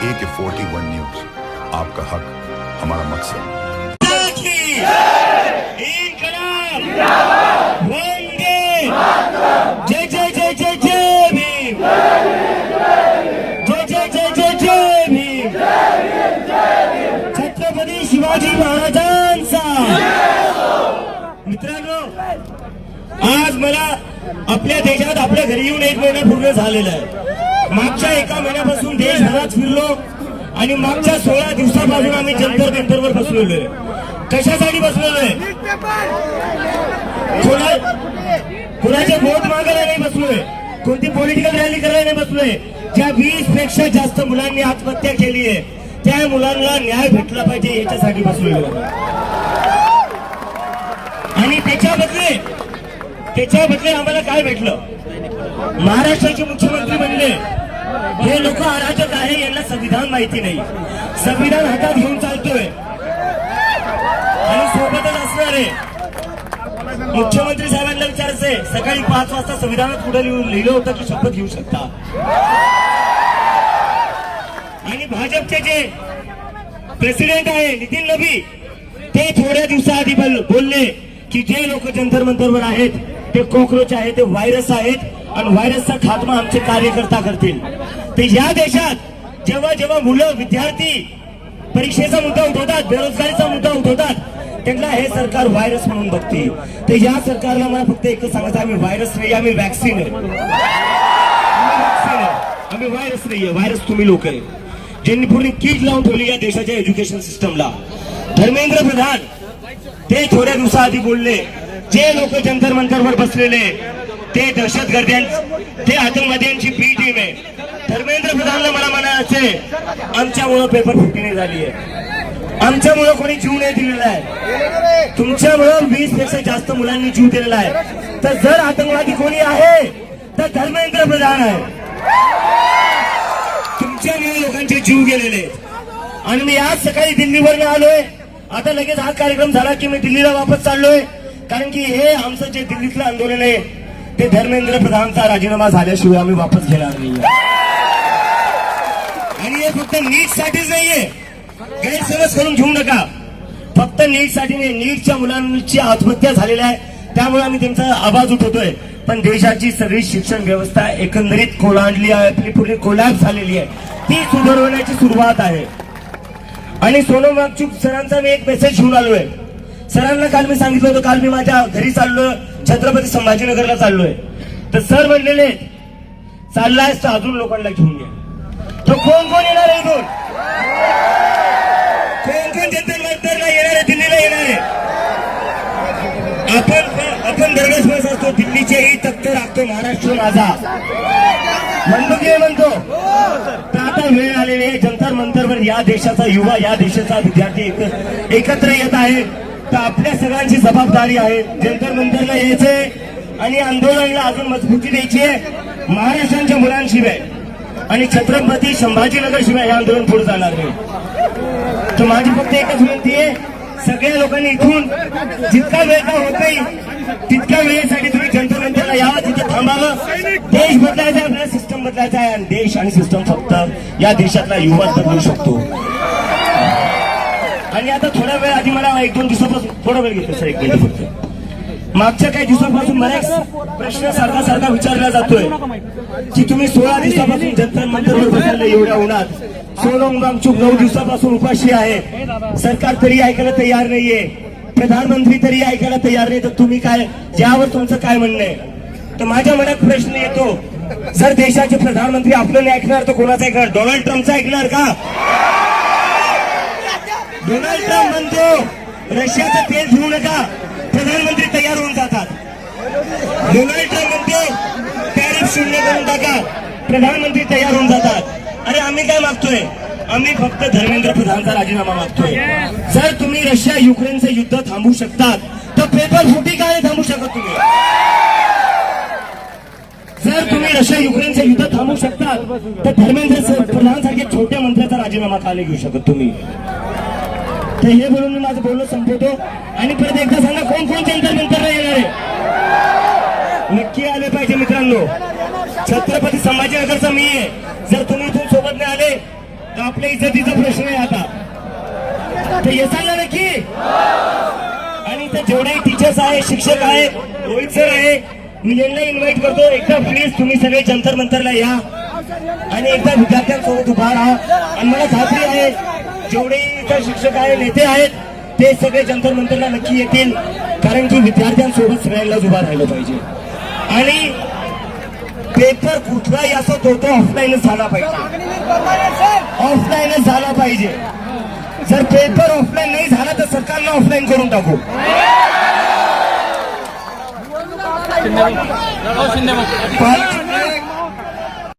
AK41 news, आपका हक हमारा मकसद। जय जय जय जय जय भीम, जय जय जय जय जय भीम, छत्रपती शिवाजी महाराजांचा। मित्रांनो, आज मला आपल्या देशात आपल्या घरी येऊन 1 महिना पूर्ण झालेला आहे। मागच्या 1 महिन्यापासून देशभरात फिरलो आणि मागच्या 16 दिवसापासून आम्ही जंतर मंतरवर बसलेलो आहे। कशासाठी बसलेलो आहे? कुणाचे वोट मागायला नाही बसलोय, कोणती पॉलिटिकल रॅली करायला नाही बसलोय। ज्या 20 पेक्षा जास्त मुलांनी आत्महत्या केली आहे त्या मुलांना न्याय भेटला पाहिजे याच्यासाठी बसलेलो आहे। आणि त्याच्या बदले आम्हाला काय भेटलं? महाराष्ट्राचे मुख्यमंत्री म्हणले हे लोक अराजक आहे, यांना संविधान माहिती नाही, संविधान हातात घेऊन चालतोय आणि सोबतच असणारे मुख्यमंत्री साहेबांना विचारायचंय, सकाळी 5 वाजता संविधानात पुढे लिहिलं होतं की शपथ घेऊ शकता। आणि भाजपचे जे प्रेसिडेंट आहे नितीन नबी, ते थोड्या दिवसाआधी बोलले की जे लोक जंतर मंतरवर आहेत ते कॉकरोच आहेत, ते व्हायरस आहेत आणि व्हायरसचा खात्मा आमचे कार्यकर्ता करतील। ते या देशात जेव्हा जेव्हा मुलं विद्यार्थी परीक्षेचा मुद्दा उठवतात, बेरोजगारीचा मुद्दा उठवतात, त्यांना हे सरकार व्हायरस म्हणून बघते। तर या सरकारला मला फक्त एकच सांगायचं, आम्ही व्हायरस नाही, आम्ही वॅक्सिन आहे। आम्ही व्हायरस नाहीये, व्हायरस तुम्ही लोक आहे ज्यांनी पूर्ण कीड लावून ठेवली या देशाच्या एज्युकेशन सिस्टमला। धर्मेंद्र प्रधान ते थोड्या दिवसाआधी बोलले जे लोक जंतर मंतरवर बसलेले ते दहशतगर्द्यां, ते आतंकवाद्यांची बी टीम आहे। धर्मेंद्र प्रधानला मला म्हणायचंय आमच्यामुळं पेपर फुटी नाही झाली आहे, आमच्यामुळं कोणी जीव नाही दिलेला आहे, तुमच्यामुळं 20 पेक्षा जास्त मुलांनी जीव दिलेला आहे। तर जर आतंकवादी कोणी आहे तर धर्मेंद्र प्रधान आहे। तुमच्यामुळे लोकांचे जीव गेलेले आहेत। आणि मी आज सकाळी दिल्लीवर आलोय, आता लगेच हा कार्यक्रम झाला की मी दिल्लीला वापस चाललोय, कारण की हे आमचं जे दिल्लीतलं आंदोलन आहे ते धर्मेंद्र प्रधानचा राजीनामा झाल्याशिवाय आम्ही वापस घेणार नाही। आणि हे फक्त नीटसाठीच नाहीये, गैरसमज करून घेऊ नका, फक्त नीटसाठी नाही, नीटच्या मुलांची आत्महत्या झालेल्या आहे त्यामुळे आम्ही त्यांचा आवाज उठवतोय। पण देशाची सगळी शिक्षण व्यवस्था एकंदरीत कोलांडली आहे, आपली पूर्ण कोलॅप्स झालेली आहे, ती सुधारवण्याची सुरुवात आहे। आणि सोनम वांगचुक सरांचा मी एक मेसेज घेऊन आलोय। सरांना काल मी सांगितलं होतं, काल मी माझ्या घरी चाललोय, छत्रपती संभाजीनगरला चाललोय, तर सर म्हणलेले चाललायस तर अजून लोकांना घेऊन घ्या। तर कोण कोण येणार आहे इथून? कोण जंतर मंतरला येणार आहे, दिल्लीला येणार आहे? आपण दरवेळेस असतो दिल्लीचेही तख्त राखतो महाराष्ट्र माझा, म्हणतो की म्हणतो। तर आता वेळ आलेली आहे, जंतर मंतरवर या देशाचा युवा, या देशाचा विद्यार्थी एकत्र येत आहे। तर आपल्या सगळ्यांची जबाबदारी आहे जंतर मंतरला यायचंय आणि आंदोलनाला अजून मजबूती द्यायची आहे। महाराष्ट्राच्या मुलांशिवाय आणि छत्रपती संभाजीनगर शिवाय हे आंदोलन पुढे जाणार नाही। तर माझी फक्त एकच विनंती आहे, सगळ्या लोकांनी इथून जितका वेळ का होत नाही तितक्या वेळेसाठी तुम्ही जंतर मंतरला यावं, तिथे थांबावं। देश बदलायचा आहे, आपला सिस्टम बदलायचा आहे आणि देश आणि सिस्टम फक्त या देशातला युवा बदलू शकतो। आणि आता थोड्या वेळ आधी मला 1-2 दिवसापासून, थोडा वेळ घेतो सर, 1 मिनिट फक्त, मागच्या काही दिवसांपासून बऱ्याच प्रश्न सारखा विचारला जातोय की तुम्ही 16 दिवसापासून जंतर मंतरवर बसलेले एवढ्या उन्हात, सोनम वांगचुक 9 दिवसापासून उपाशी आहे, सरकार तरी ऐकायला तयार नाहीये, प्रधानमंत्री तरी ऐकायला तयार नाही, तर तुम्ही काय, यावर तुमचं काय म्हणणं आहे? तर माझ्या मनात प्रश्न येतो, जर देशाचे प्रधानमंत्री आपलं नाही ऐकणार तर कोणाचं ऐकणार? डोनाल्ड ट्रम्पचं ऐकणार का? डोनाल्ड ट्रम्प म्हणतो रशियाचं तेल घेऊ नका, प्रधानमंत्री तयार होऊन जातात। डोनाल्ड ट्रम्प म्हणतो टॅरिफ शून्य करून टाका, प्रधानमंत्री तयार होऊन जातात। अरे आम्ही काय मागतोय? आम्ही फक्त धर्मेंद्र प्रधानचा राजीनामा मागतोय। जर तुम्ही रशिया युक्रेनचं युद्ध थांबवू शकतात तर पेपर फुटी काय थांबवू शकत तुम्ही? जर तुम्ही रशिया युक्रेनचं युद्ध थांबवू शकतात तर धर्मेंद्र प्रधानसारख्या छोट्या मंत्र्याचा राजीनामा का नाही घेऊ शकत तुम्ही? तर हे बोलून मी माझं बोलणं संपवतो आणि परत एकदा सांगा, कोण कोण जंतर मंतरला येणार आहे? नक्की आले पाहिजे मित्रांनो। छत्रपती संभाजीनगरचा मी आहे, जर तुम्ही इथून सोबत नाही आले तर आपल्या इज्जतीचा प्रश्न आहे आता. तर येसाल ना नक्की. आणि इथं जेवढे टीचर्स आहे, शिक्षक आहे, रोहित सर आहे, मी यांना इन्व्हाइट करतो, एकदा प्लीज तुम्ही सगळे जंतर मंतरला या आणि एकदा विद्यार्थ्यांसोबत उभा राहा. आणि मला खात्री आहे जेवढे इथं शिक्षक आहे, नेते आहेत, ते सगळे जंतर मंतरला नक्की येतील, कारण की विद्यार्थ्यांसोबत सगळ्यांनाच उभा राहिलं पाहिजे. आणि पेपर कुठलाही असो तो ऑफलाईनच झाला पाहिजे, ऑफलाईनच झाला पाहिजे. जर पेपर ऑफलाईन नाही झाला तर सरकारनं ऑफलाईन करून टाकू. शिंदे